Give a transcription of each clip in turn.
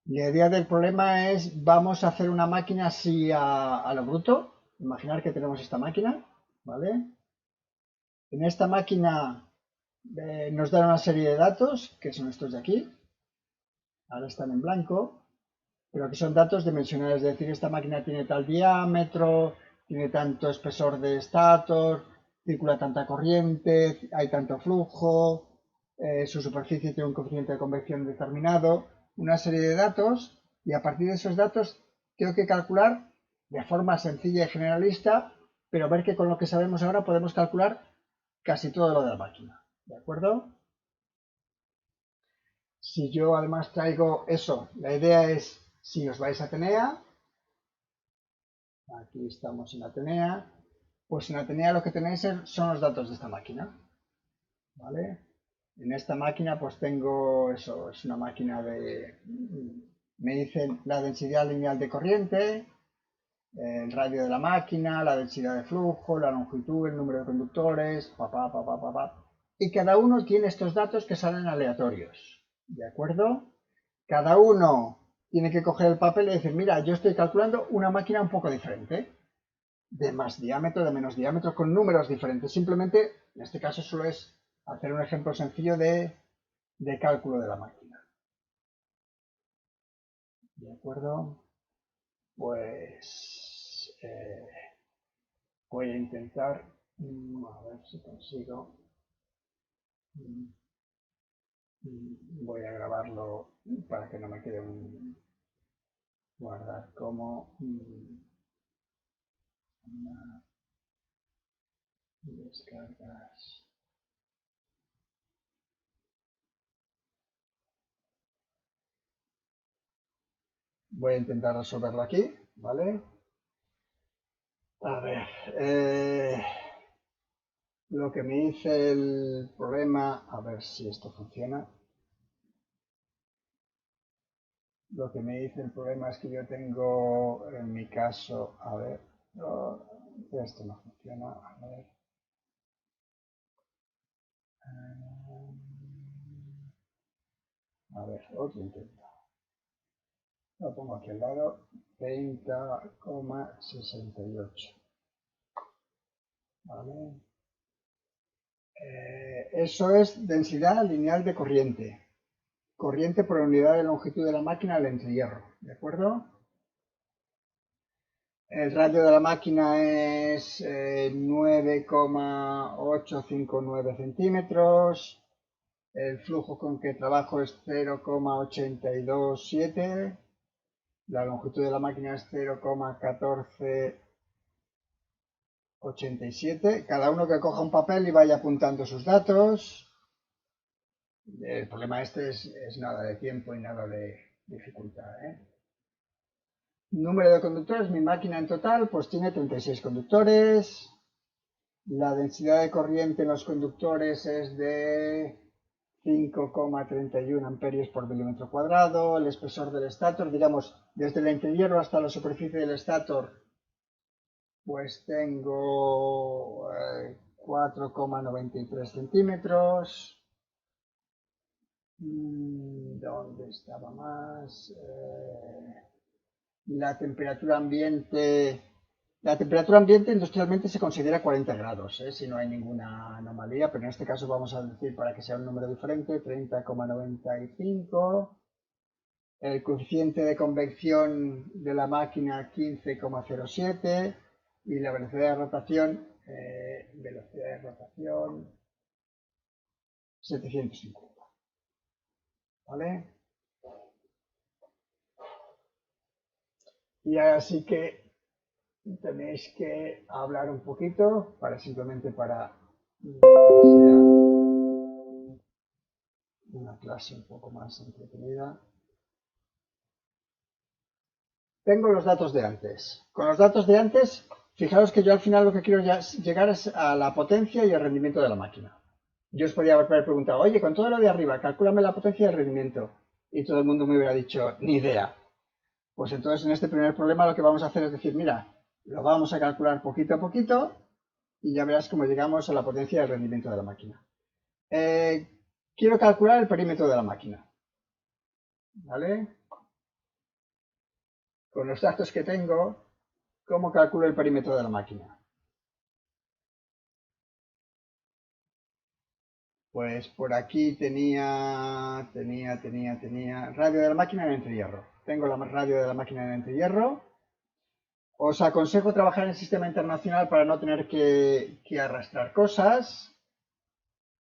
La idea del problema es, vamos a hacer una máquina así a lo bruto. Imaginar que tenemos esta máquina, ¿vale? En esta máquina nos dan una serie de datos, que son estos de aquí. Ahora están en blanco, pero que son datos dimensionales. Es decir, esta máquina tiene tal diámetro, tiene tanto espesor de estator, circula tanta corriente, hay tanto flujo, su superficie tiene un coeficiente de convección determinado, una serie de datos, y a partir de esos datos tengo que calcular de forma sencilla y generalista, pero ver que con lo que sabemos ahora podemos calcular casi todo lo de la máquina. ¿De acuerdo? Si yo además traigo eso, la idea es, si os vais a Atenea, aquí estamos en Atenea, pues en Atenea lo que tenéis son los datos de esta máquina, ¿vale? En esta máquina pues tengo eso, es una máquina de, me dicen la densidad lineal de corriente, el radio de la máquina, la densidad de flujo, la longitud, el número de conductores, y cada uno tiene estos datos que salen aleatorios, ¿de acuerdo? Cada uno tiene que coger el papel y decir, mira, yo estoy calculando una máquina un poco diferente, de más diámetro, de menos diámetro, con números diferentes. Simplemente, en este caso solo es hacer un ejemplo sencillo de cálculo de la máquina. ¿De acuerdo? Pues voy a intentar, a ver si consigo, voy a grabarlo para que no me quede un, guardar como descargas. Voy a intentar resolverlo aquí, ¿vale? A ver, lo que me dice el problema, a ver si esto funciona. Lo que me dice el problema es que yo tengo, en mi caso, a ver, esto no funciona, a ver, otro intento. Lo pongo aquí al lado, 30,68. ¿Vale? Eso es densidad lineal de corriente. Corriente por unidad de longitud de la máquina al entrehierro, ¿de acuerdo? El radio de la máquina es 9,859 centímetros. El flujo con que trabajo es 0,827. La longitud de la máquina es 0,1487. Cada uno que coja un papel y vaya apuntando sus datos. El problema este es nada de tiempo y nada de dificultad, ¿eh? Número de conductores, mi máquina en total pues tiene 36 conductores. La densidad de corriente en los conductores es de 5,31 amperios por milímetro cuadrado. El espesor del estator, digamos, desde el entrehierro hasta la superficie del estator, pues tengo 4,93 centímetros. ¿Dónde estaba más? La temperatura ambiente industrialmente se considera 40 grados, si no hay ninguna anomalía, pero en este caso vamos a decir, para que sea un número diferente, 30,95. El coeficiente de convección de la máquina 15,07 y la velocidad de rotación 750. ¿Vale? Y así que tenéis que hablar un poquito simplemente para que sea una clase un poco más entretenida. Tengo los datos de antes. Con los datos de antes, fijaros que yo al final lo que quiero llegar es a la potencia y el rendimiento de la máquina. Yo os podría haber preguntado, oye, con todo lo de arriba, calcúlame la potencia y el rendimiento. Y todo el mundo me hubiera dicho, ni idea. Pues entonces en este primer problema lo que vamos a hacer es decir, mira, lo vamos a calcular poquito a poquito y ya verás cómo llegamos a la potencia y el rendimiento de la máquina. Quiero calcular el perímetro de la máquina. ¿Vale? con los datos que tengo, ¿cómo calculo el perímetro de la máquina? Pues por aquí tenía radio de la máquina en entrehierro. Tengo la radio de la máquina en entrehierro. Os aconsejo trabajar en el sistema internacional para no tener que arrastrar cosas.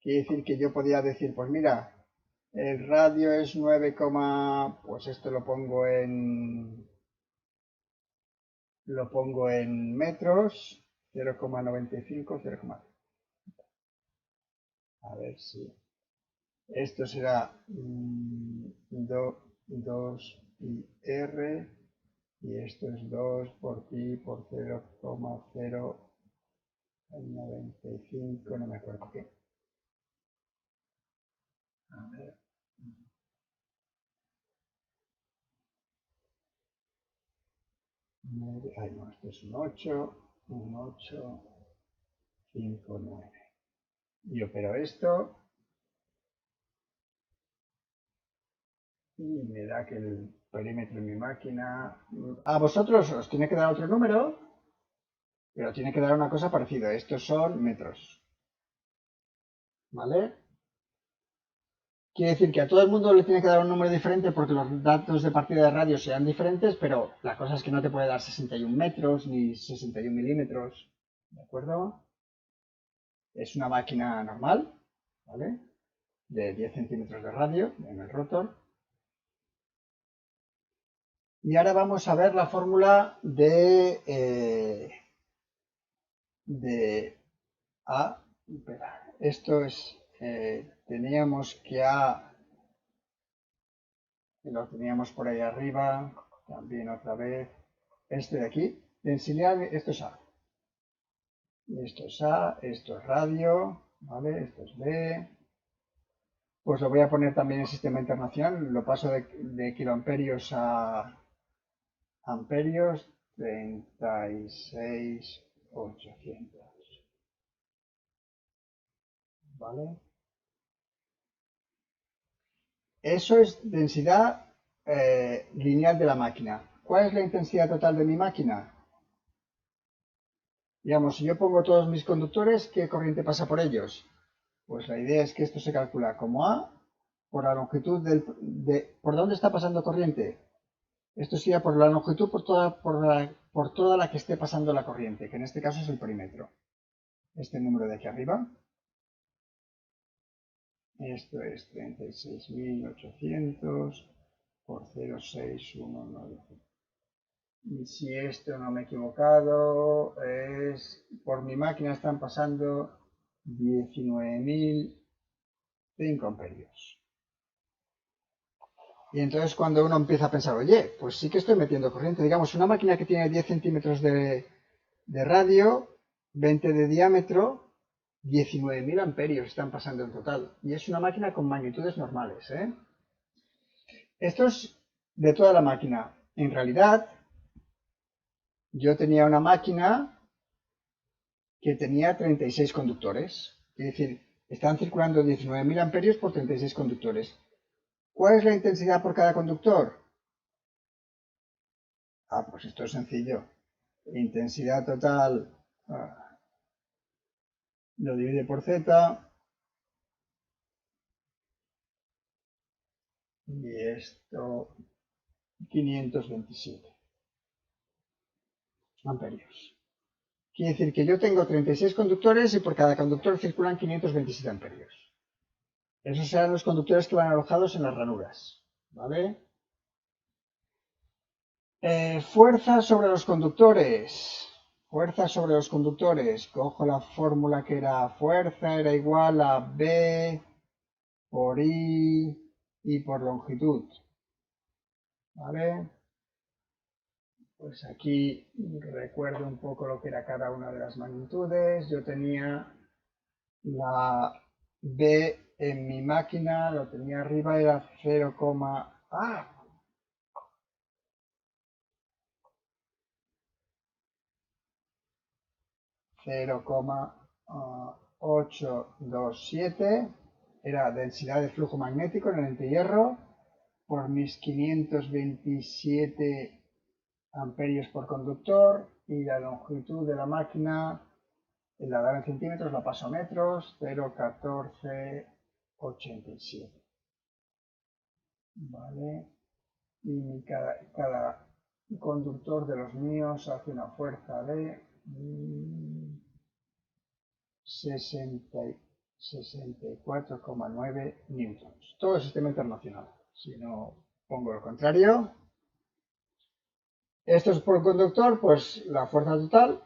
Quiere decir que yo podía decir, pues mira, el radio es 9, pues esto lo pongo en metros, 0,95, 0,5. A ver si esto será 2 pi r y esto es 2 por pi por 0,095, no me acuerdo qué. A ver. Ay, no, esto es un 8, 5, 9. Y opero esto y me da que el perímetro en mi máquina... A vosotros os tiene que dar otro número, pero tiene que dar una cosa parecida. Estos son metros. ¿Vale? Quiere decir que a todo el mundo le tiene que dar un número diferente porque los datos de partida de radio sean diferentes, pero la cosa es que no te puede dar 61 metros ni 61 milímetros. ¿De acuerdo? Es una máquina normal, ¿vale? De 10 centímetros de radio en el rotor. Y ahora vamos a ver la fórmula de A. Espera, esto es, teníamos que A, lo teníamos por ahí arriba, también otra vez, este de aquí, densidad, esto es A. Esto es A, esto es radio, ¿vale? Esto es B. Pues lo voy a poner también en sistema internacional, lo paso de kiloamperios a amperios, 36.800. ¿Vale? Eso es densidad lineal de la máquina. ¿Cuál es la intensidad total de mi máquina? Digamos, si yo pongo todos mis conductores, ¿qué corriente pasa por ellos? Pues la idea es que esto se calcula como A por la longitud ¿por dónde está pasando corriente? Esto sería por la longitud por toda la que esté pasando la corriente, que en este caso es el perímetro. Este número de aquí arriba. Esto es 36.800 por 0,619. Y si esto no me he equivocado, por mi máquina están pasando 19.005 amperios. Y entonces cuando uno empieza a pensar, oye, pues sí que estoy metiendo corriente. Digamos, una máquina que tiene 10 centímetros de radio, 20 de diámetro, 19.000 amperios están pasando en total. Y es una máquina con magnitudes normales, ¿eh? Esto es de toda la máquina. En realidad, yo tenía una máquina que tenía 36 conductores. Es decir, están circulando 19.000 amperios por 36 conductores. ¿Cuál es la intensidad por cada conductor? Pues esto es sencillo. Intensidad total lo divide por Z. Y esto 527 amperios. Quiere decir que yo tengo 36 conductores y por cada conductor circulan 527 amperios. Esos serán los conductores que van alojados en las ranuras. ¿Vale? Fuerza sobre los conductores. Fuerza sobre los conductores. Cojo la fórmula que era fuerza, era igual a B por I y por longitud. ¿Vale? Pues aquí recuerdo un poco lo que era cada una de las magnitudes. Yo tenía la B en mi máquina, lo tenía arriba, era 0, 0,827 era densidad de flujo magnético en el antihierro por mis 527 amperios por conductor y la longitud de la máquina, la daba en centímetros, la paso a metros, 0,1487. ¿Vale? Y cada conductor de los míos hace una fuerza de 64,9 newtons. Todo el sistema internacional. Si no pongo lo contrario. Esto es por conductor, pues la fuerza total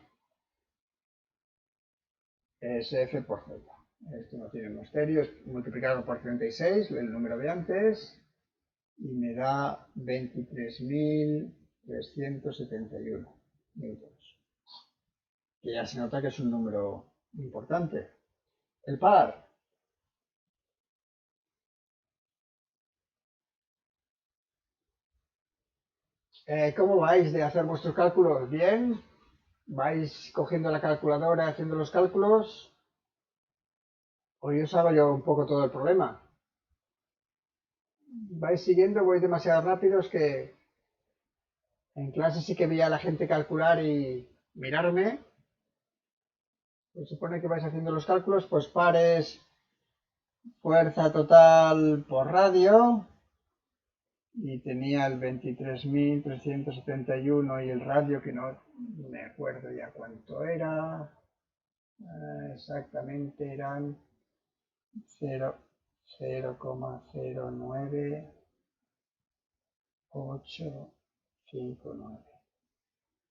es F por Z. Esto no tiene misterio, es multiplicado por 36, el número de antes, y me da 23.371 newtons. Que ya se nota que es un número importante. El par. ¿Cómo vais de hacer vuestros cálculos? ¿Bien? ¿Vais cogiendo la calculadora y haciendo los cálculos? Hoy os hago yo un poco todo el problema. ¿Vais siguiendo? ¿Voy demasiado rápidos que en clase sí que veía a la gente calcular y mirarme? Se supone que vais haciendo los cálculos, pues pares, fuerza total por radio, y tenía el 23.371 y el radio que no me acuerdo ya cuánto era. Exactamente eran 0,09859.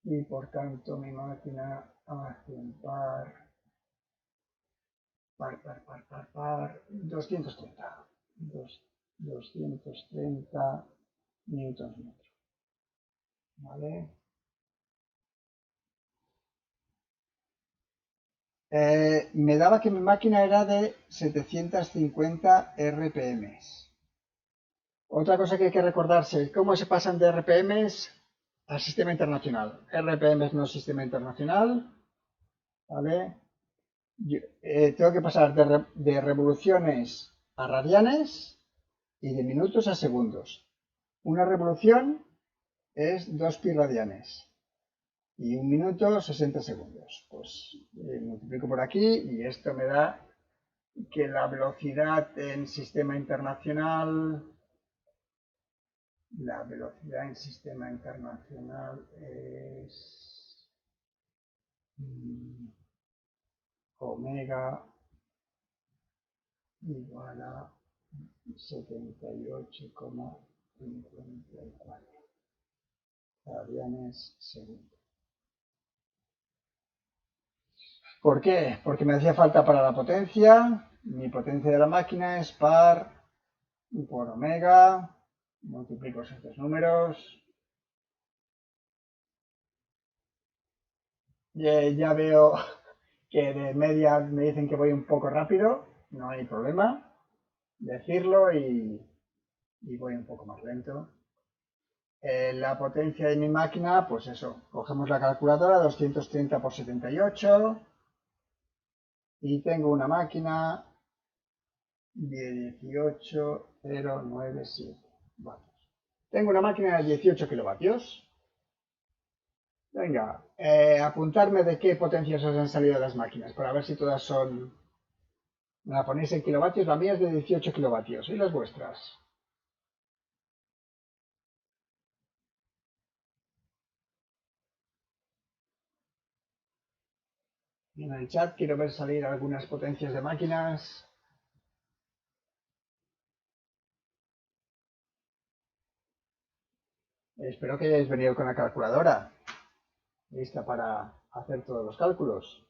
Y por tanto mi máquina hace un par 230. 230 newtons metro. ¿Vale? Me daba que mi máquina era de 750 RPM. Otra cosa que hay que recordarse, ¿cómo se pasan de RPM al sistema internacional? RPM no es sistema internacional, ¿vale? Tengo que pasar de revoluciones a radianes y de minutos a segundos. Una revolución es 2 pi radianes y un minuto 60 segundos. Pues multiplico por aquí y esto me da que la velocidad en sistema internacional, es omega igual a 78,54 radianes segundo. ¿Por qué? Porque me hacía falta para la potencia. Mi potencia de la máquina es par por omega. Multiplico esos dos números. Ya veo que de media me dicen que voy un poco rápido. No hay problema decirlo y voy un poco más lento. La potencia de mi máquina, pues eso, cogemos la calculadora, 230 por 78, y tengo una máquina de 18,097 vatios. Tengo una máquina de 18 kilovatios. Venga, apuntarme de qué potencias os han salido las máquinas, para ver si todas son... Me la ponéis en kilovatios, la mía es de 18 kilovatios, ¿y las vuestras? En el chat quiero ver salir algunas potencias de máquinas. Espero que hayáis venido con la calculadora, lista para hacer todos los cálculos.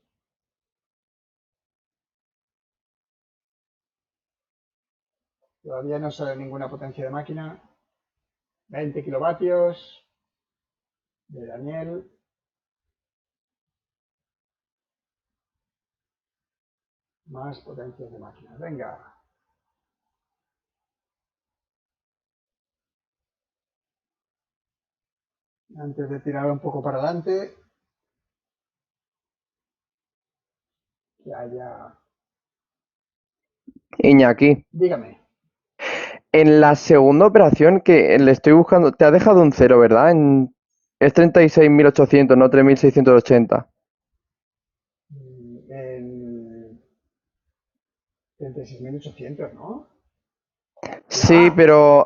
Todavía no sale ninguna potencia de máquina. 20 kilovatios de Daniel. Más potencias de máquina. Venga. Antes de tirar un poco para adelante, que haya... Iñaki, Dígame. en la segunda operación que le estoy buscando, te ha dejado un cero, ¿verdad? Es 36.800, no 3.680. En 36.800, ¿no? Sí, Ah, pero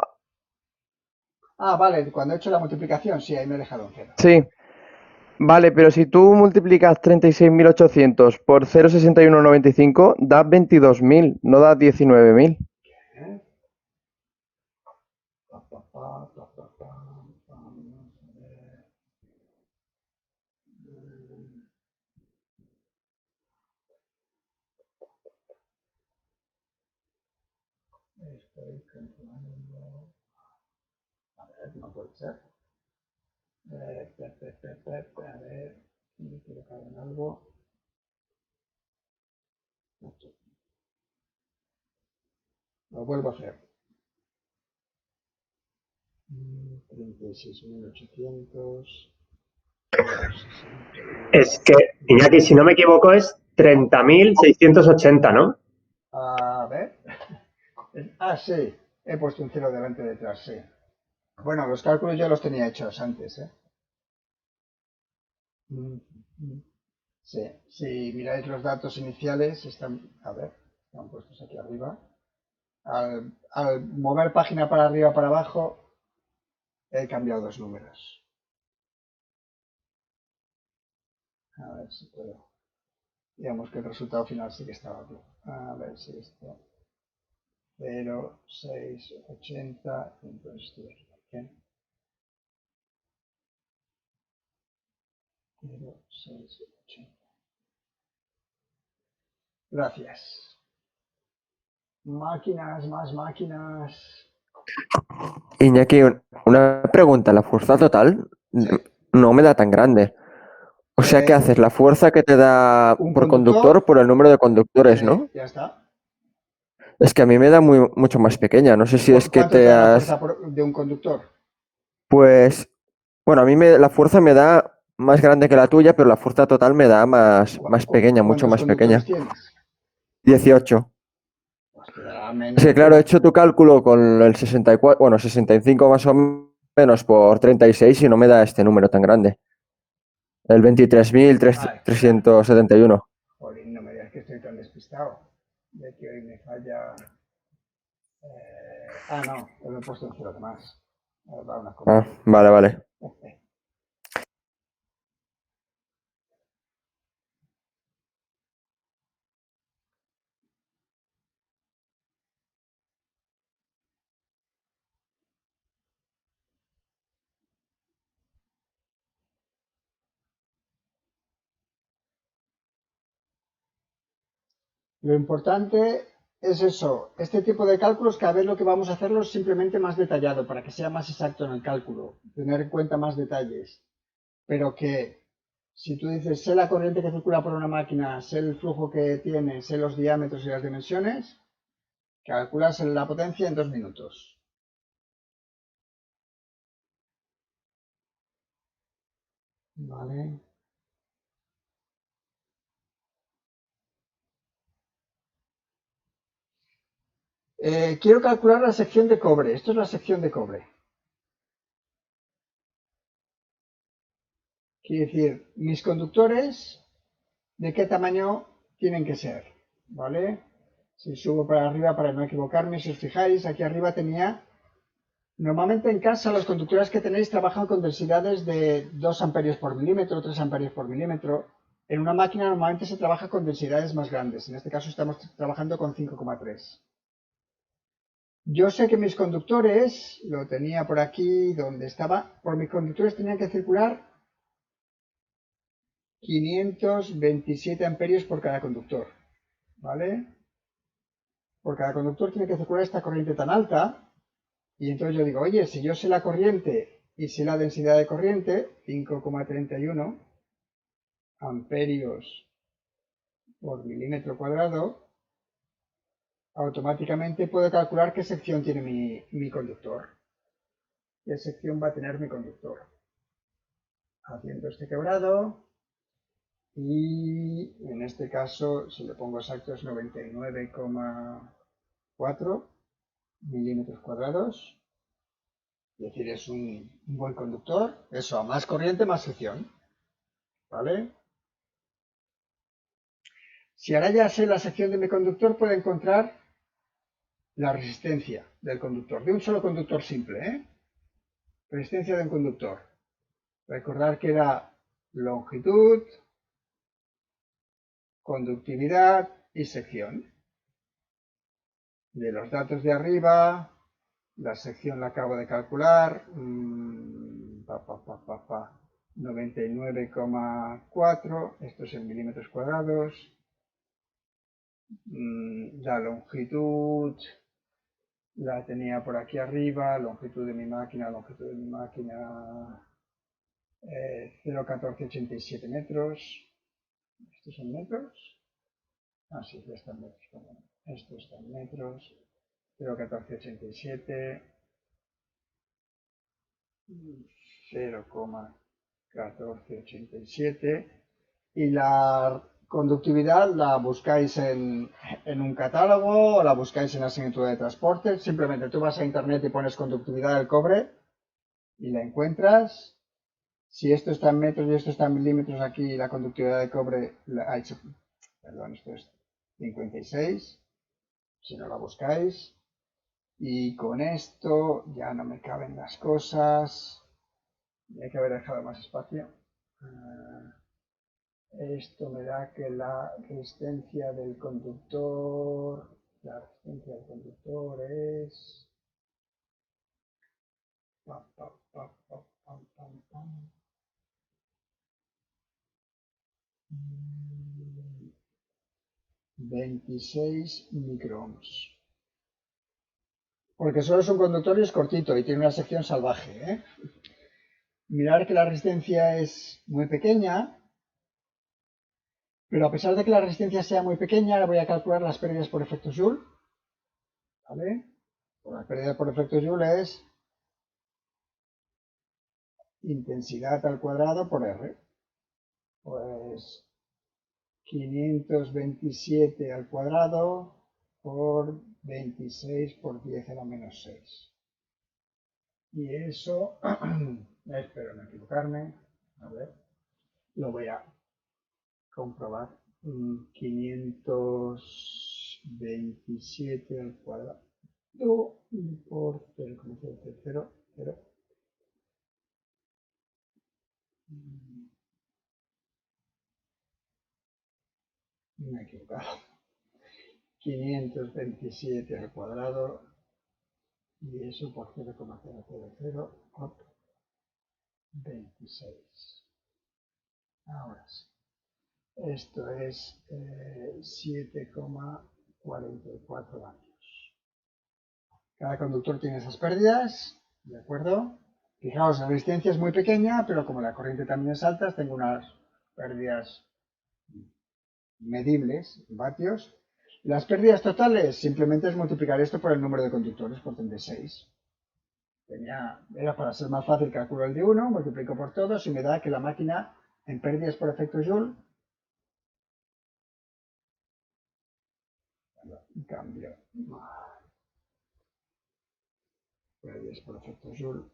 vale, cuando he hecho la multiplicación, sí, ahí me he dejado un cero. sí. Vale, pero si tú multiplicas 36.800 por 0,6195, da 22.000, no da 19.000. ¿Eh? Pa, pa, pa, pa, pa, pa, vamos a ver. Estoy calculando. A ver, no puede ser. A ver, me he equivocado en algo. Lo vuelvo a hacer. 36.800. Es que, Iñaki, si no me equivoco, es 30.680, ¿no? A ver. Sí. He puesto un cero delante detrás, sí. Bueno, los cálculos ya los tenía hechos antes, ¿eh? Sí, si miráis los datos iniciales, están, a ver, están puestos aquí arriba. Al mover página para arriba para abajo, he cambiado dos números. A ver si puedo. Digamos que el resultado final sí que estaba aquí. A ver si esto. 0,680. Entonces estoy aquí. Bien. 0,680. Gracias. Máquinas, más máquinas. Iñaki, una pregunta, la fuerza total Sí. no me da tan grande. O sea, ¿qué Eh, haces? La fuerza que te da un por conductor. conductor por el número de conductores, ¿no? Ya está. Es que a mí me da mucho más pequeña. No sé si es que ¿Cuánto te te da la has... fuerza de un conductor? Pues, bueno, la fuerza me da más grande que la tuya, pero la fuerza total me da más pequeña, mucho ¿Cuántos más conductores pequeña. tienes? 18. Pues te dará Es que menos de claro, he un... hecho tu cálculo con el 64, bueno, 65 más o menos por 36 y no me da este número tan grande. El Espera. 23.371. Jolín, no me digas que estoy tan despistado. De que hoy me falla... No, lo he puesto en cero de más. Va una coma. Ah, vale, vale. Lo importante es eso, este tipo de cálculos cada vez lo que vamos a hacerlo es simplemente más detallado para que sea más exacto en el cálculo, tener en cuenta más detalles, pero que si tú dices sé la corriente que circula por una máquina, sé el flujo que tiene, sé los diámetros y las dimensiones, calculas la potencia en 2 minutos. Vale. Quiero calcular la sección de cobre. Esto es la sección de cobre. Quiere decir, mis conductores, ¿de qué tamaño tienen que ser? ¿Vale? Si subo para arriba para no equivocarme, si os fijáis, aquí arriba tenía... Normalmente en casa los conductores que tenéis trabajan con densidades de 2 amperios por milímetro, 3 amperios por milímetro. En una máquina normalmente se trabaja con densidades más grandes. En este caso estamos trabajando con 5,3. Yo sé que mis conductores, lo tenía por aquí donde estaba, por mis conductores tenían que circular 527 amperios por cada conductor, ¿vale? Por cada conductor tiene que circular esta corriente tan alta, y entonces yo digo, oye, si yo sé la corriente y sé la densidad de corriente, 5,31 amperios por milímetro cuadrado, automáticamente puedo calcular qué sección tiene mi conductor, qué sección va a tener mi conductor. Haciendo este quebrado, y en este caso, si le pongo exacto, es 99,4 milímetros cuadrados. Es decir, es un buen conductor. Eso, a más corriente, más sección. ¿Vale? Si ahora ya sé la sección de mi conductor, puedo encontrar la resistencia del conductor, de un solo conductor simple, ¿eh? Resistencia de un conductor. Recordar que era longitud, conductividad y sección. De los datos de arriba, la sección la acabo de calcular, 99,4, esto es en milímetros cuadrados. La longitud la tenía por aquí arriba, longitud de mi máquina, 0,1487 metros. ¿Estos son metros? Ah, sí, ya están metros. Perdón. Esto está en metros. 0,1487. 0,1487. Y la conductividad la buscáis en un catálogo o la buscáis en la asignatura de transporte. Simplemente tú vas a internet y pones conductividad del cobre y la encuentras. Si esto está en metros y esto está en milímetros, aquí la conductividad del cobre ha hecho, perdón, esto es 56, si no la buscáis. Y con esto ya no me caben las cosas. Hay que haber dejado más espacio. Esto me da que la resistencia del conductor, es 26 microohms. Porque solo es un conductor y es cortito y tiene una sección salvaje, ¿eh? Mirar que la resistencia es muy pequeña, pero a pesar de que la resistencia sea muy pequeña, ahora voy a calcular las pérdidas por efecto Joule. ¿Vale? La pérdida por efecto Joule es intensidad al cuadrado por R. Pues 527 al cuadrado por 26 por 10 a la menos 6. Y eso, espero no equivocarme, a ver, lo voy a comprobar. 527 al cuadrado por 0,000. Me he equivocado. 527 al cuadrado y eso por 0,00026. Ahora sí. Esto es 7,44 vatios. Cada conductor tiene esas pérdidas, ¿de acuerdo? Fijaos, la resistencia es muy pequeña, pero como la corriente también es alta, tengo unas pérdidas medibles en vatios. Las pérdidas totales, simplemente es multiplicar esto por el número de conductores por 36. Era para ser más fácil, calculo el de 1, multiplico por todos y me da que la máquina en pérdidas por efecto Joule, cambio, pérdidas por efecto Joule,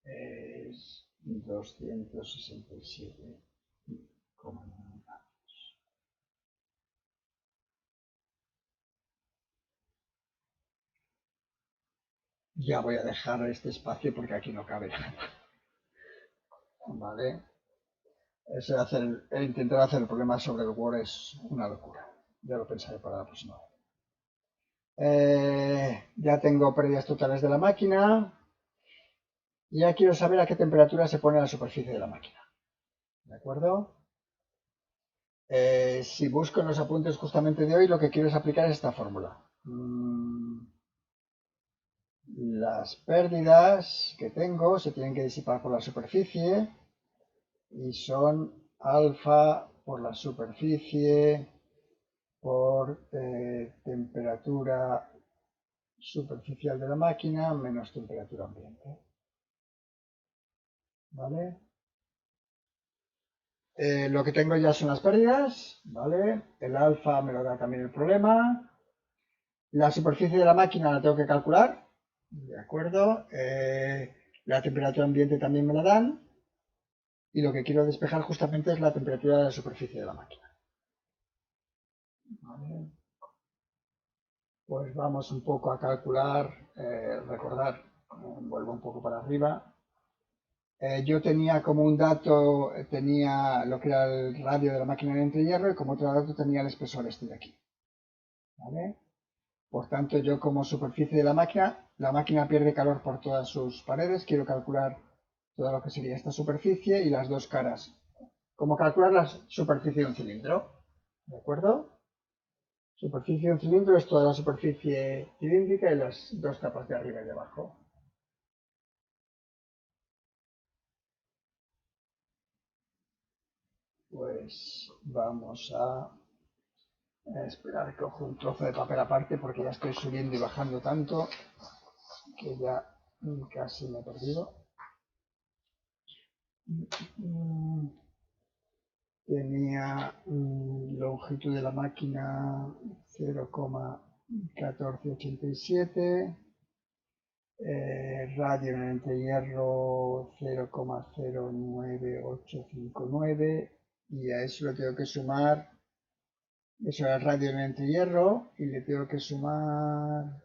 es 267,9. Ya voy a dejar este espacio porque aquí no cabe nada. ¿Vale? Intentar hacer el problema sobre el Word es una locura. Ya lo pensaré para la próxima vez. Ya tengo pérdidas totales de la máquina. Ya quiero saber a qué temperatura se pone la superficie de la máquina. ¿De acuerdo? Si busco en los apuntes justamente de hoy, lo que quiero es aplicar esta fórmula. Las pérdidas que tengo se tienen que disipar por la superficie y son alfa por la superficie por temperatura superficial de la máquina menos temperatura ambiente. ¿Vale? Lo que tengo ya son las pérdidas, ¿vale? El alfa me lo da también el problema. La superficie de la máquina la tengo que calcular, ¿de acuerdo? La temperatura ambiente también me la dan. Y lo que quiero despejar justamente es la temperatura de la superficie de la máquina. Vale. Pues vamos un poco a calcular, recordar, vuelvo un poco para arriba. Yo tenía como un dato, tenía lo que era el radio de la máquina de entrehierro y como otro dato tenía el espesor este de aquí. ¿Vale? Por tanto, yo como superficie de la máquina pierde calor por todas sus paredes, quiero calcular todo lo que sería esta superficie y las dos caras. ¿Cómo calcular la superficie de un cilindro? ¿De acuerdo? Superficie de un cilindro es toda la superficie cilíndrica y las dos capas de arriba y de abajo. Pues vamos a esperar, cojo un trozo de papel aparte porque ya estoy subiendo y bajando tanto que ya casi me he perdido. Tenía longitud de la máquina 0,1487, radio en el entrehierro 0,09859 y a eso le tengo que sumar, eso era el radio en el entrehierro y le tengo que sumar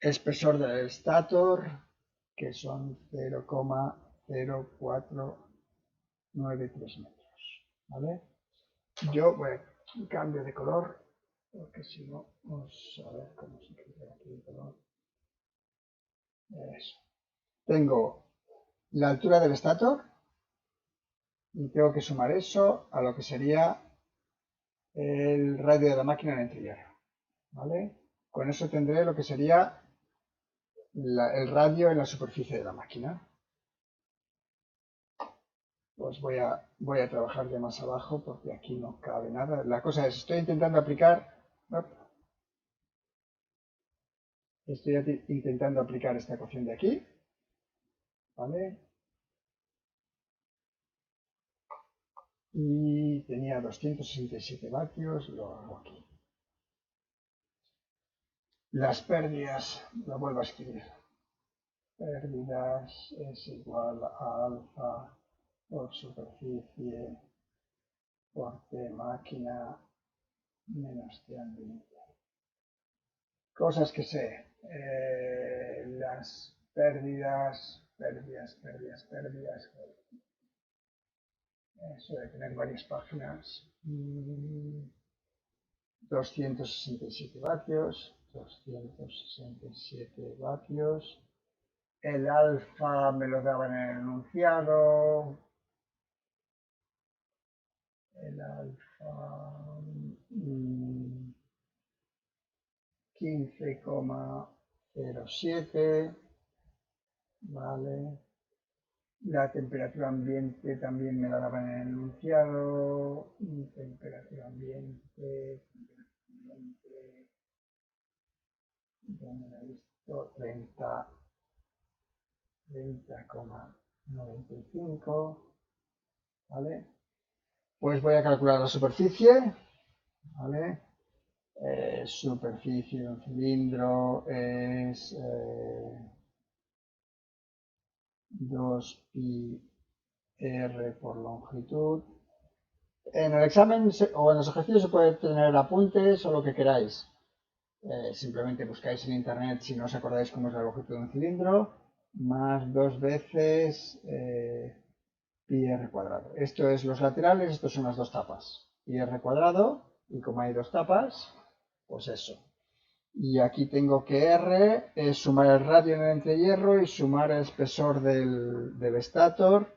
espesor del estator que son 0,0493 metros, ¿vale? Yo, bueno, cambio de color, porque si no, vamos a ver cómo se queda aquí el color. Eso. Tengo la altura del estator y tengo que sumar eso a lo que sería el radio de la máquina en entrehierro, ¿vale? Con eso tendré lo que sería el radio en la superficie de la máquina. Pues voy a trabajar de más abajo porque aquí no cabe nada. La cosa es, estoy intentando aplicar esta ecuación de aquí, ¿vale? Y tenía 267 vatios, lo hago aquí. Las pérdidas, lo vuelvo a escribir. Pérdidas es igual a alfa por superficie por T máquina menos T ambiente. Cosas que sé. Las pérdidas. Eso de tener varias páginas. 267 vatios. 267 vatios. El alfa me lo daban en el enunciado. El alfa 15,07, vale. La temperatura ambiente también me la daban en el enunciado. Temperatura ambiente, ¿dónde la he visto? 30,95, ¿vale? Pues voy a calcular la superficie, ¿vale? Superficie de un cilindro es 2pi r por longitud. En el examen o en los ejercicios se puede tener apuntes o lo que queráis. Simplemente buscáis en internet si no os acordáis cómo es la longitud de un cilindro, más 2 veces pi r cuadrado. Esto es los laterales, estos son las dos tapas. Pi r cuadrado, y como hay dos tapas, pues eso. Y aquí tengo que R es sumar el radio en el entrehierro y sumar el espesor del estator.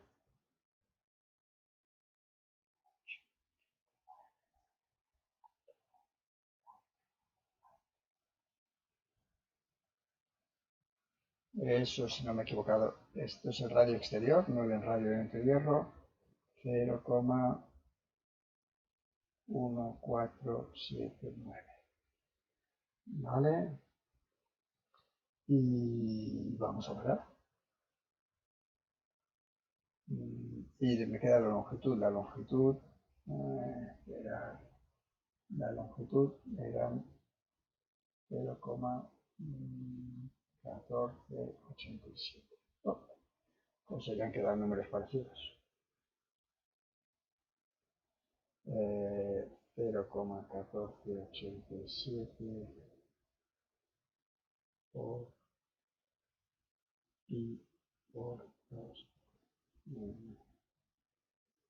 Eso, si no me he equivocado, esto es el radio exterior, no el radio del entrehierro. 0,1479. ¿Vale? Y vamos a ver. Y me queda la longitud. La longitud era la longitud eran 0,1487. Pues se han quedado números parecidos. 0,1487 por pi por 2.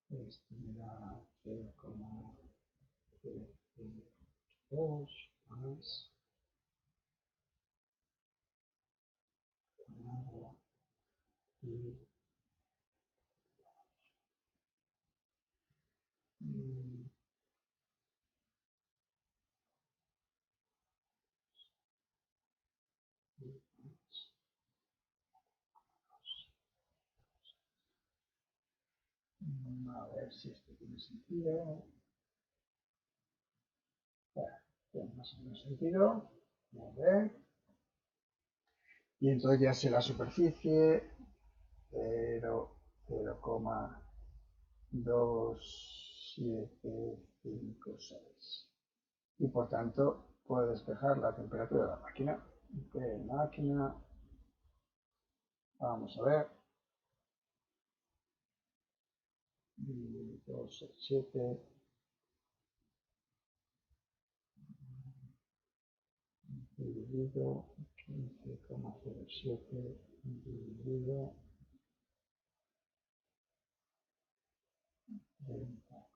Este me da 0,32 más y a ver si esto tiene sentido. Tiene más o menos sentido. A ver. Y entonces ya sé la superficie 0,2756. Y por tanto puedo despejar la temperatura de la máquina. De máquina. Vamos a ver. 267 dividido 15,07 dividido 30.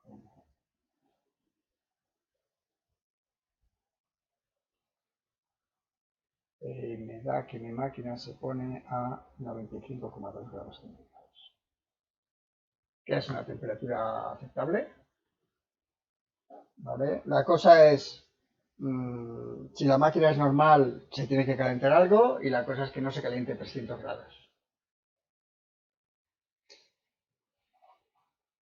Me da que mi máquina se pone a 95,2 grados centígrados. Que es una temperatura aceptable. ¿Vale? La cosa es, si la máquina es normal, se tiene que calentar algo, y la cosa es que no se caliente 300 grados.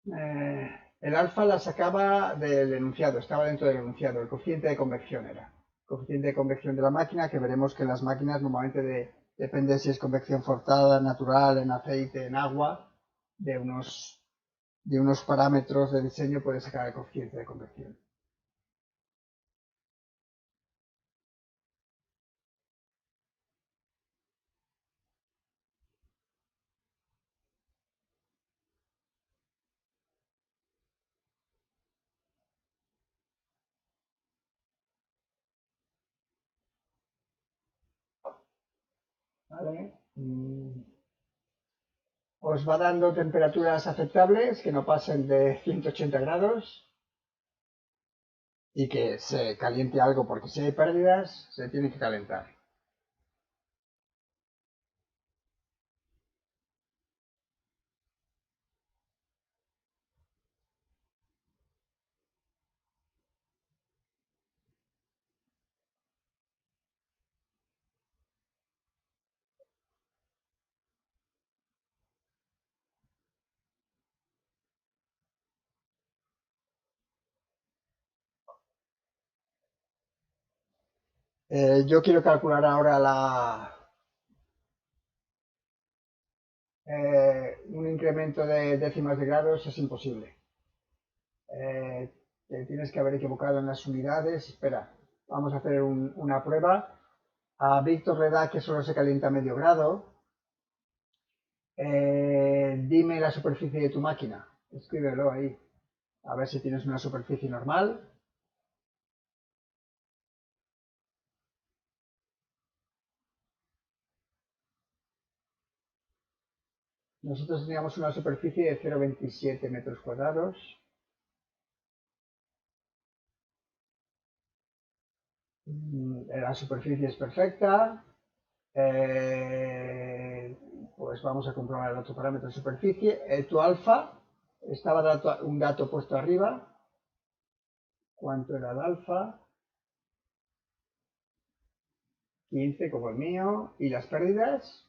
El alfa la sacaba del enunciado, estaba dentro del enunciado, el coeficiente de convección era. El coeficiente de convección de la máquina, que veremos que en las máquinas normalmente depende si es convección forzada, natural, en aceite, en agua, de unos parámetros de diseño puede sacar el coeficiente de convección. ¿Vale? Os va dando temperaturas aceptables que no pasen de 180 grados y que se caliente algo, porque si hay pérdidas se tiene que calentar. Yo quiero calcular ahora un incremento de décimas de grados, es imposible. Te tienes que haber equivocado en las unidades. Espera, vamos a hacer una prueba. A Víctor le da que solo se calienta a medio grado. Dime la superficie de tu máquina. Escríbelo ahí. A ver si tienes una superficie normal. Nosotros teníamos una superficie de 0,27 metros cuadrados. La superficie es perfecta. Pues vamos a comprobar el otro parámetro de superficie. Tu alfa, estaba un dato puesto arriba. ¿Cuánto era el alfa? 15 como el mío. ¿Y las pérdidas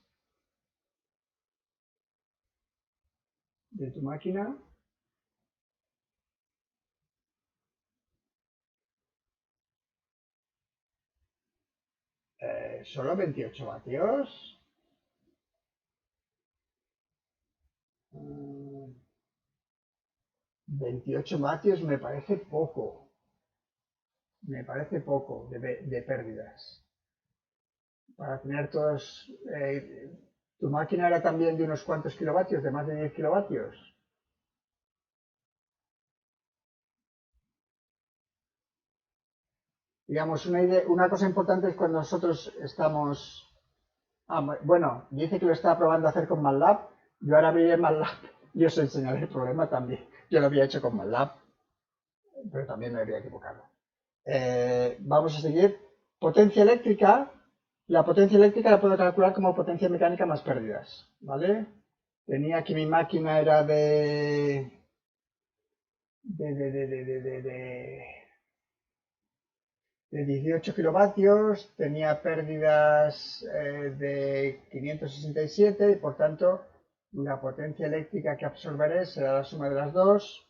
de tu máquina? Solo 28 vatios. 28 vatios me parece poco. Me parece poco de pérdidas. Para tener todos... ¿Tu máquina era también de unos cuantos kilovatios, de más de 10 kilovatios? Digamos, una cosa importante es cuando nosotros estamos... bueno, dice que lo está probando a hacer con MATLAB. Yo ahora abriré MATLAB y os enseñaré el problema también. Yo lo había hecho con MATLAB, pero también me había equivocado. Vamos a seguir. Potencia eléctrica. La potencia eléctrica la puedo calcular como potencia mecánica más pérdidas, ¿vale? Tenía aquí mi máquina era de 18 kilovatios, tenía pérdidas de 567 y por tanto la potencia eléctrica que absorberé será la suma de las dos,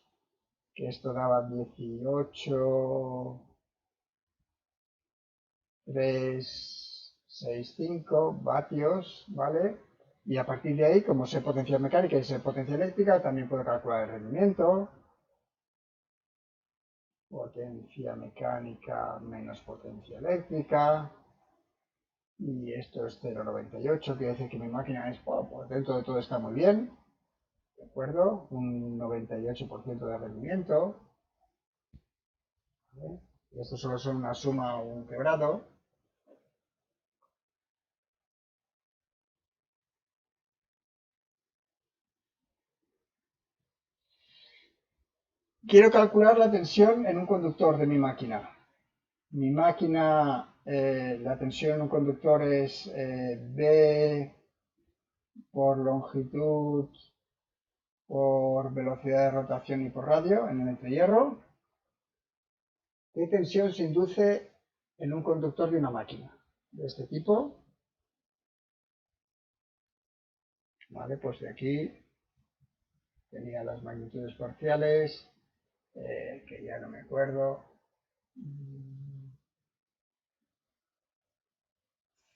que esto daba 18,365 vatios, ¿vale? Y a partir de ahí, como sé potencia mecánica y sé potencia eléctrica, también puedo calcular el rendimiento. Potencia mecánica menos potencia eléctrica. Y esto es 0,98, quiere decir que mi máquina es, pues dentro de todo está muy bien. ¿De acuerdo? Un 98% de rendimiento. ¿Vale? Y esto solo son una suma o un quebrado. Quiero calcular la tensión en un conductor de mi máquina. Mi máquina, la tensión en un conductor es B por longitud por velocidad de rotación y por radio en el entrehierro. ¿Qué tensión se induce en un conductor de una máquina de este tipo? Vale, pues de aquí tenía las magnitudes parciales, que ya no me acuerdo.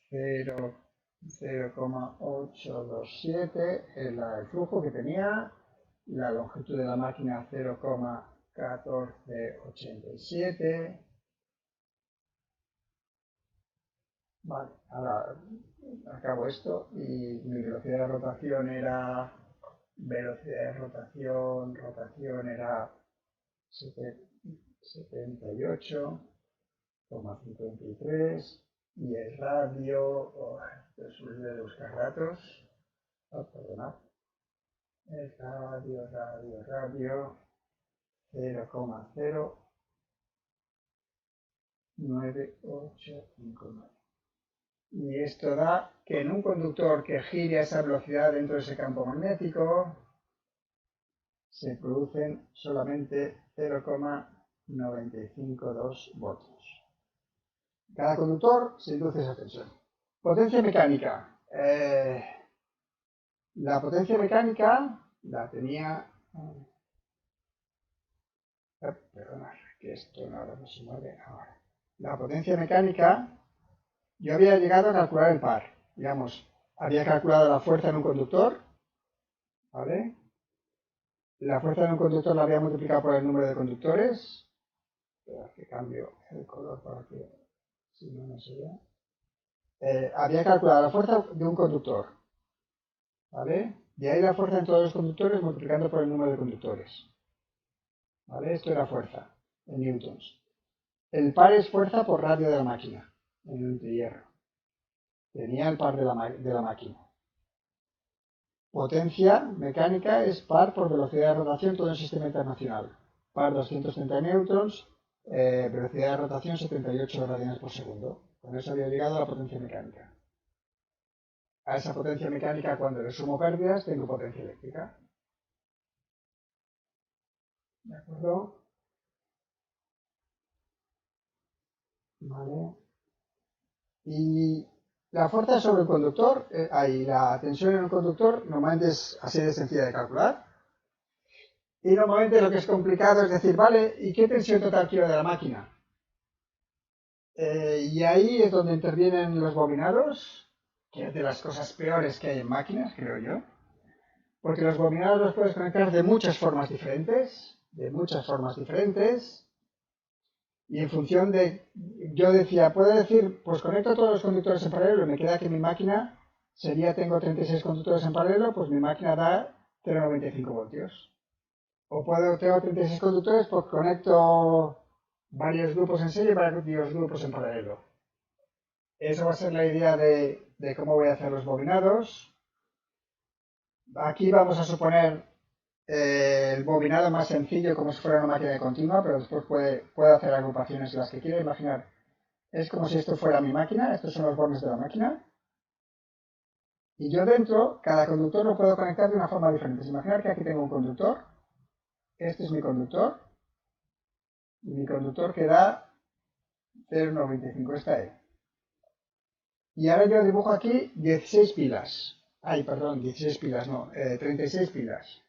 0,827 el flujo que tenía, la longitud de la máquina 0,1487. Vale, ahora acabo esto y mi velocidad de rotación era rotación era 78,53 y el radio, pues olvidé de buscar datos, perdonad, el radio 0,09859. Y esto da que en un conductor que gire a esa velocidad dentro de ese campo magnético se producen solamente 0,952 voltios. Cada conductor se induce esa tensión. Potencia mecánica. La potencia mecánica la tenía... perdonad, que esto no se mueve ahora. La potencia mecánica... Yo había llegado a calcular el par, digamos, había calculado la fuerza en un conductor, ¿vale? La fuerza en un conductor la había multiplicado por el número de conductores. Espera que cambio el color para que, si no, no se vea. Había calculado la fuerza de un conductor, ¿vale? De ahí la fuerza en todos los conductores multiplicando por el número de conductores, ¿vale? Esto era fuerza en newtons. El par es fuerza por radio de la máquina, en el entrehierro. Tenía el par de la máquina. Potencia mecánica es par por velocidad de rotación todo el sistema internacional. Par 230 newtons, velocidad de rotación 78 radianes por segundo. Con eso había llegado a la potencia mecánica. A esa potencia mecánica, cuando le sumo pérdidas, tengo potencia eléctrica. ¿De acuerdo? Vale. Y la fuerza sobre el conductor, la tensión en el conductor, normalmente es así de sencilla de calcular. Y normalmente lo que es complicado es decir, vale, ¿y qué tensión total quiero de la máquina? Y ahí es donde intervienen los bobinados, que es de las cosas peores que hay en máquinas, creo yo. Porque los bobinados los puedes conectar de muchas formas diferentes, Y en función de, yo decía, puedo decir, pues conecto todos los conductores en paralelo y me queda que mi máquina sería, tengo 36 conductores en paralelo, pues mi máquina da 0,95 voltios. O tengo 36 conductores, pues conecto varios grupos en serie y varios grupos en paralelo. Esa va a ser la idea de cómo voy a hacer los bobinados. Aquí vamos a suponer el bobinado más sencillo como si fuera una máquina de continua, pero después puede hacer agrupaciones las que quiera. Imaginar, es como si esto fuera mi máquina, estos son los bornes de la máquina. Y yo dentro, cada conductor lo puedo conectar de una forma diferente. Imaginar que aquí tengo un conductor, este es mi conductor, y mi conductor que da 0,95, está ahí. Y ahora yo dibujo aquí 16 pilas. Ay, perdón, 16 pilas, no, 36 pilas.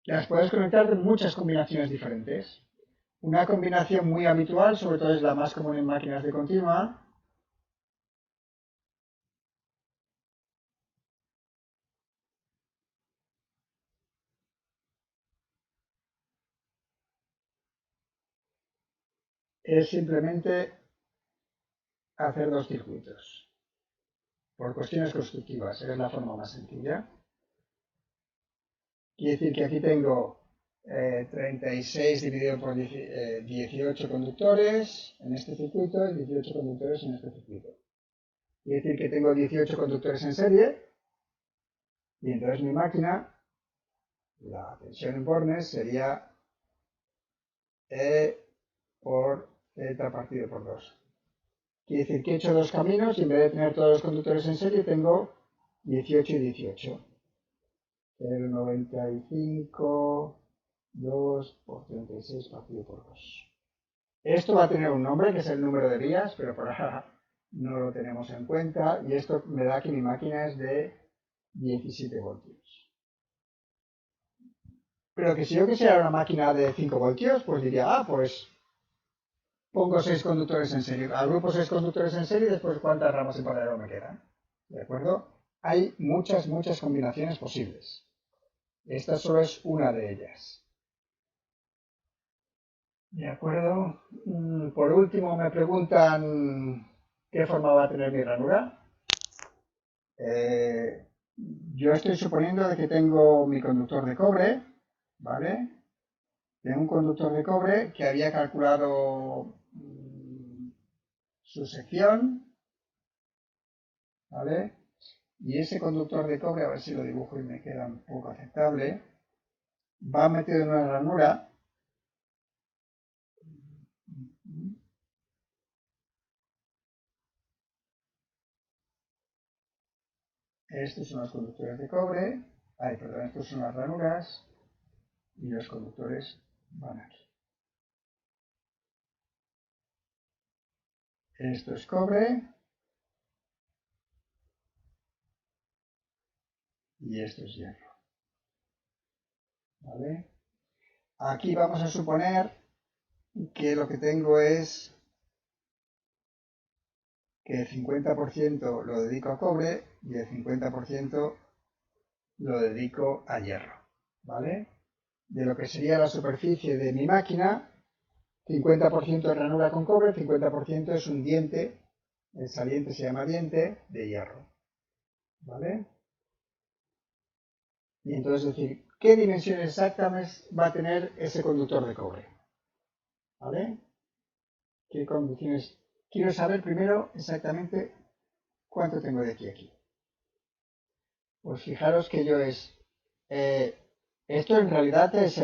Las puedes conectar de muchas combinaciones diferentes. Una combinación muy habitual, sobre todo es la más común en máquinas de continua, es simplemente hacer dos circuitos. Por cuestiones constructivas, es la forma más sencilla. Quiere decir que aquí tengo 36 dividido por 18 conductores en este circuito y 18 conductores en este circuito. Quiere decir que tengo 18 conductores en serie y entonces mi máquina, la tensión en bornes sería E por Z partido por 2. Quiere decir que he hecho dos caminos y en vez de tener todos los conductores en serie tengo 18 y 18. 0,95, 2 por 36 partido por 2. Esto va a tener un nombre que es el número de vías, pero por ahora no lo tenemos en cuenta y esto me da que mi máquina es de 17 voltios. Pero que si yo quisiera una máquina de 5 voltios, pues diría, pues pongo 6 conductores en serie. Agrupo 6 conductores en serie y después cuántas ramas en paralelo me quedan. ¿De acuerdo? Hay muchas combinaciones posibles. Esta solo es una de ellas. ¿De acuerdo? Por último me preguntan qué forma va a tener mi ranura. Yo estoy suponiendo de que tengo mi conductor de cobre, ¿vale? Tengo un conductor de cobre que había calculado su sección, ¿vale? Y ese conductor de cobre, a ver si lo dibujo y me queda un poco aceptable, va metido en una ranura. Estos son los conductores de cobre. Ay, perdón, estos son las ranuras. Y los conductores van aquí. Esto es cobre. Y esto es hierro. ¿Vale? Aquí vamos a suponer que lo que tengo es que el 50% lo dedico a cobre y el 50% lo dedico a hierro. ¿Vale? De lo que sería la superficie de mi máquina, 50% de ranura con cobre, 50% es un diente, el saliente se llama diente, de hierro. ¿Vale? Y entonces decir, ¿qué dimensiones exactas va a tener ese conductor de cobre? ¿Vale? ¿Qué condiciones? Quiero saber primero exactamente cuánto tengo de aquí a aquí. Pues fijaros que yo esto en realidad es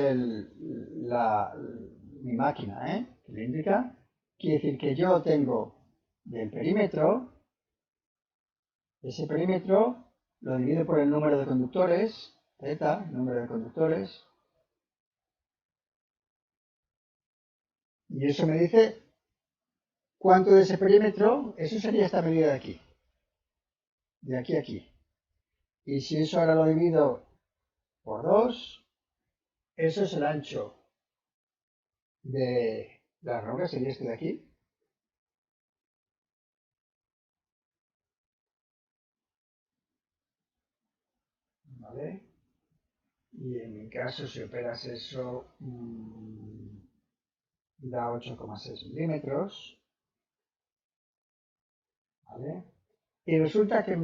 mi máquina, cilíndrica. Quiere decir que yo tengo del perímetro, ese perímetro lo divido por el número de conductores, Z, número de conductores, y eso me dice cuánto de ese perímetro, eso sería esta medida de aquí a aquí. Y si eso ahora lo divido por 2, eso es el ancho de la ranura, sería este de aquí. ¿Vale? Y en mi caso, si operas eso, da 8,6 milímetros. ¿Vale? Y resulta que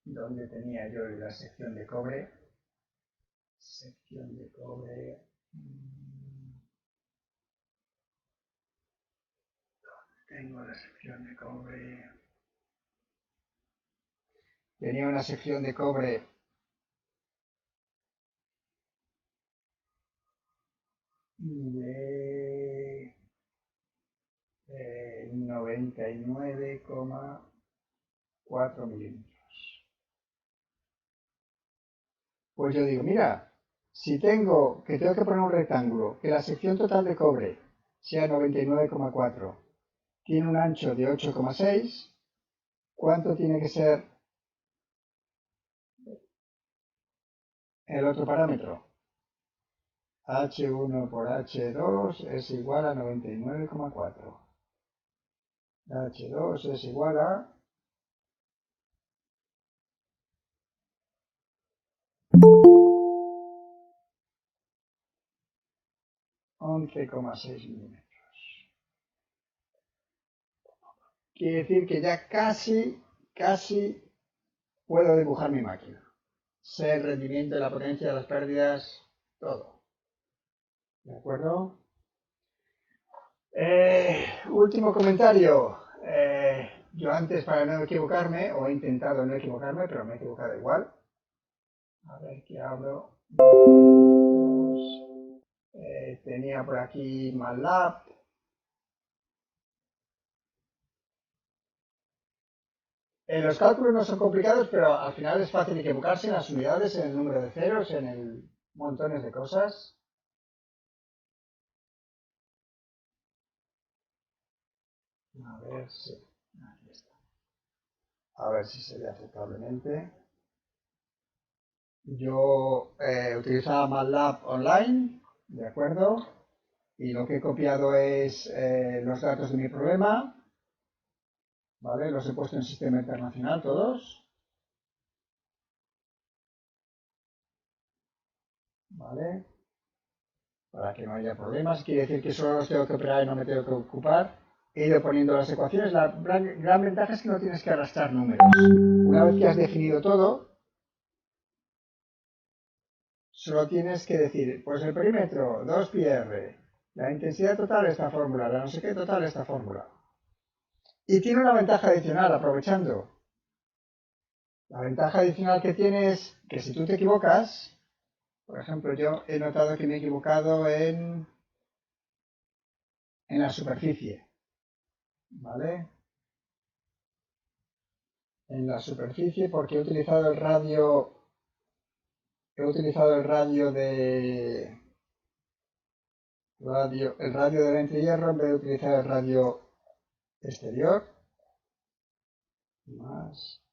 ¿dónde tenía yo la sección de cobre? Sección de cobre. Tengo la sección de cobre. Tenía una sección de cobre de 99,4 milímetros. Pues yo digo, mira, si tengo que poner un rectángulo, que la sección total de cobre sea 99,4, tiene un ancho de 8,6, ¿cuánto tiene que ser el otro parámetro? H1 por H2 es igual a 99,4. H2 es igual a 11,6 milímetros. Quiere decir que ya casi puedo dibujar mi máquina. Sé el rendimiento, la potencia de las pérdidas, todo. ¿De acuerdo? Último comentario. Yo antes, para no equivocarme, o he intentado no equivocarme, pero me he equivocado igual. A ver qué abro. Tenía por aquí MATLAB. Los cálculos no son complicados, pero al final es fácil equivocarse en las unidades, en el número de ceros, en el montones de cosas. A ver si, aquí está. A ver si se ve aceptablemente. Yo utilizaba MATLAB online, ¿de acuerdo? Y lo que he copiado es los datos de mi problema, ¿vale? Los he puesto en sistema internacional todos, ¿vale? Para que no haya problemas, quiere decir que solo los tengo que operar y no me tengo que ocupar. He ido poniendo las ecuaciones. La gran ventaja es que no tienes que arrastrar números. Una vez que has definido todo, solo tienes que decir, pues el perímetro 2πr, la intensidad total esta fórmula, la no sé qué total esta fórmula. Y tiene una ventaja adicional, aprovechando. La ventaja adicional que tiene es que si tú te equivocas, por ejemplo, yo he notado que me he equivocado en la superficie, ¿vale? En la superficie porque he utilizado el radio de el radio del entrehierro en vez de utilizar el radio exterior. Más.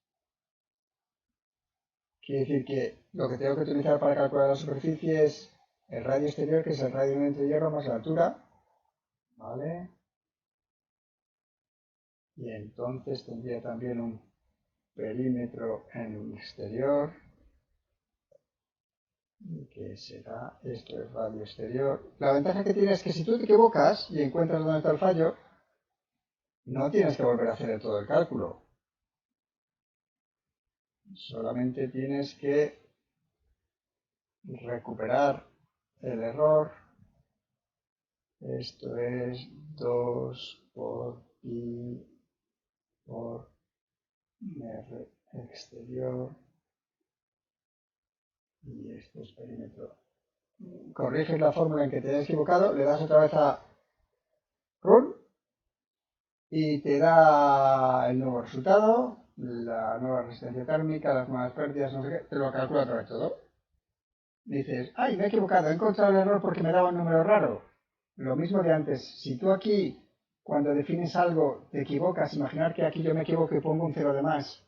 Quiere decir que lo que tengo que utilizar para calcular la superficie es el radio exterior, que es el radio del entrehierro más la altura, ¿vale? Y entonces tendría también un perímetro en el exterior, que será, esto es radio exterior. La ventaja que tiene es que si tú te equivocas y encuentras dónde está el fallo, no tienes que volver a hacer todo el cálculo. Solamente tienes que recuperar el error. Esto es 2 por pi por r exterior. Y esto es perímetro. Corriges la fórmula en que te hayas equivocado, le das otra vez a run y te da el nuevo resultado, la nueva resistencia térmica, las nuevas pérdidas, no sé qué, te lo calcula otra vez todo. Dices, ay, me he equivocado, he encontrado el error porque me daba un número raro. Lo mismo de antes, si tú aquí, cuando defines algo, te equivocas, imaginar que aquí yo me equivoco y pongo un 0 de más.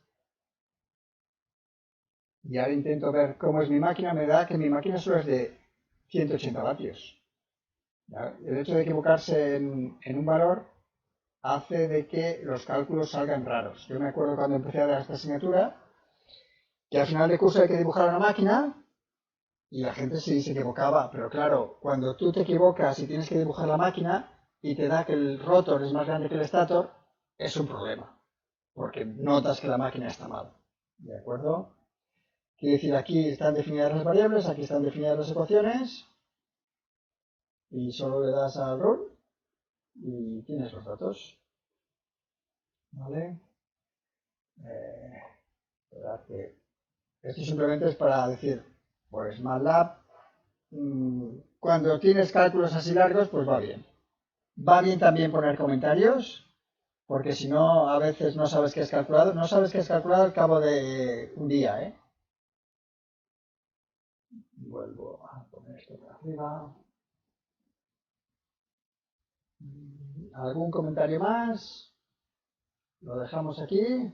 Y ahora intento ver cómo es mi máquina, me da que mi máquina solo es de 180 vatios. ¿Ya? El hecho de equivocarse en un valor hace de que los cálculos salgan raros. Yo me acuerdo cuando empecé a dar esta asignatura, que al final de curso hay que dibujar una máquina Y la gente sí se equivocaba, pero claro, cuando tú te equivocas y tienes que dibujar la máquina y te da que el rotor es más grande que el stator, es un problema, porque notas que la máquina está mal. ¿De acuerdo? Quiere decir, aquí están definidas las variables, aquí están definidas las ecuaciones, y solo le das al run y tienes los datos. ¿Vale? Esperad que esto simplemente es para decir, pues MATLAB, cuando tienes cálculos así largos, pues va bien. Va bien también poner comentarios, porque si no, a veces no sabes qué es calculado. No sabes qué es calculado al cabo de un día, ¿eh? Vuelvo a poner esto por arriba. ¿Algún comentario más? Lo dejamos aquí.